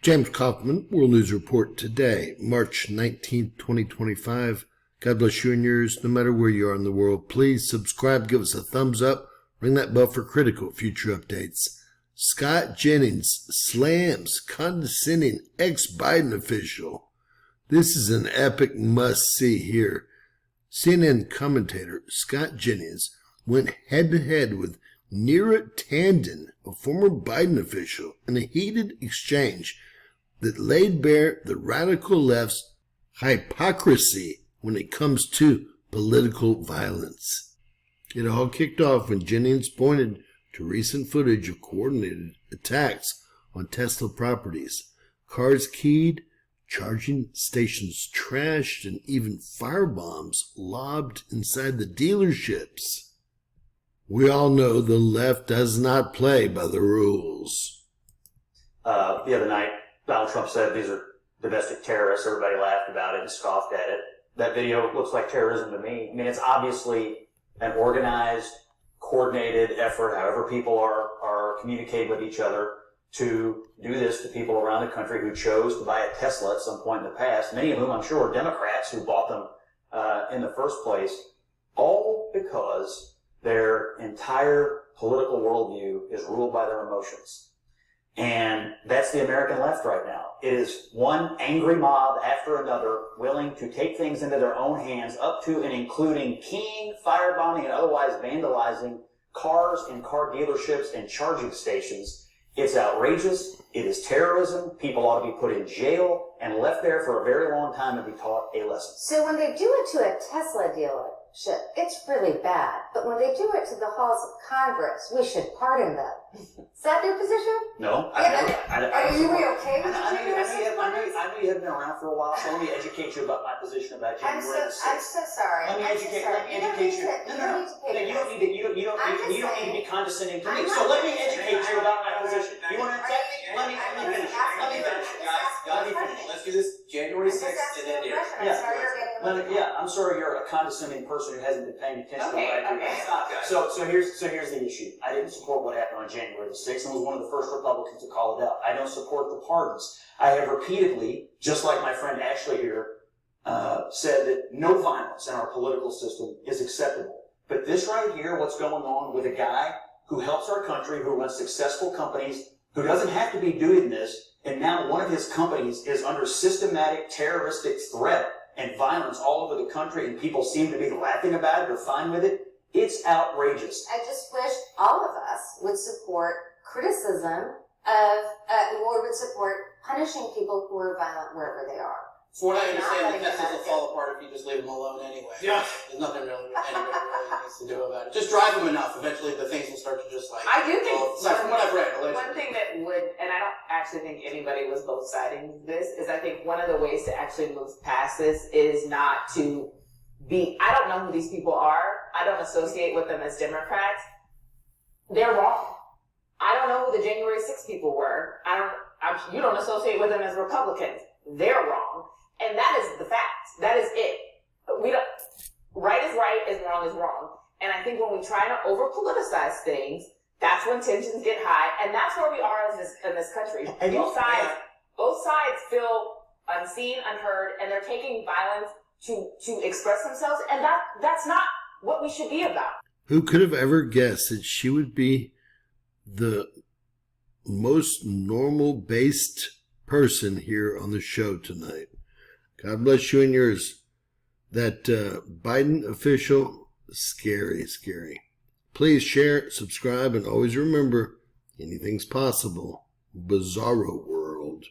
James Kaufman, World News Report today, March 19th, 2025. God bless you and yours, no matter where you are in the world. Please subscribe, give us a thumbs up, ring that bell for critical future updates. Scott Jennings slams condescending ex-Biden official. This is an epic must-see here. CNN commentator Scott Jennings went head-to-head with Neera Tanden, a former Biden official, in a heated exchange that laid bare the radical left's hypocrisy when it comes to political violence. It all kicked off when Jennings pointed to recent footage of coordinated attacks on Tesla properties, cars keyed, charging stations trashed, and even firebombs lobbed inside the dealerships. We all know the left does not play by the rules. The other night, Donald Trump said these are domestic terrorists. Everybody laughed about it and scoffed at it. That video looks like terrorism to me. I mean, it's obviously an organized, coordinated effort, however people are communicating with each other, to do this to people around the country who chose to buy a Tesla at some point in the past, many of whom I'm sure are Democrats who bought them in the first place, all because their entire political worldview is ruled by their emotions. And that's the American left right now. It is one angry mob after another willing to take things into their own hands, up to and including keying, firebombing, and otherwise vandalizing cars and car dealerships and charging stations. It's outrageous. It is terrorism. People ought to be put in jail and left there for a very long time and be taught a lesson. So when they do it to a Tesla dealership, it's really bad. But when they do it to the halls of Congress, we should pardon them. Is that your position? No. Are you okay with the January 6th? I know you have been around for a while, so let me educate you about my position about January 6th. I'm so sorry. Let me educate you. No. You don't need to be condescending to me. So let me educate you about my position. You want to attack me? Let me finish. Guys, let's do this January 6th and then here. I'm sorry you're a condescending person who hasn't been paying attention to what I do. Stop, guys. So here's the issue. I didn't support what happened on January the 6th and was one of the first Republicans to call it out. I don't support the pardons. I have repeatedly, just like my friend Ashley here, said that no violence in our political system is acceptable. But this right here, what's going on with a guy who helps our country, who runs successful companies, who doesn't have to be doing this, and now one of his companies is under systematic terroristic threat and violence all over the country, and people seem to be laughing about it or fine with it. It's outrageous. I just wish all of us would support criticism of, or would support punishing people who are violent wherever they are. For what I understand, the Teslas will fall apart if you just leave them alone anyway. Yeah. There's nothing really anybody really needs to do about it. Just drive them enough. Eventually the things will start to just like... I do think... from what I've read, allegedly. One thing that would, and I don't actually think anybody was both siding this, is I think one of the ways to actually move past this is not to be... I don't know who these people are. I don't associate with them as Democrats. They're wrong. I don't know who the January 6th people were. You don't associate with them as Republicans. They're wrong. And that is the fact. That is it. Right is right, is wrong. And I think when we try to over-politicize things, that's when tensions get high, and that's where we are in this country. Both sides feel unseen, unheard, and they're taking violence to express themselves, and that's not what we should be about. Who could have ever guessed that she would be the most normal-based person here on the show tonight? God bless you and yours. That Biden official, scary. Please share, subscribe, and always remember, anything's possible. Bizarro world.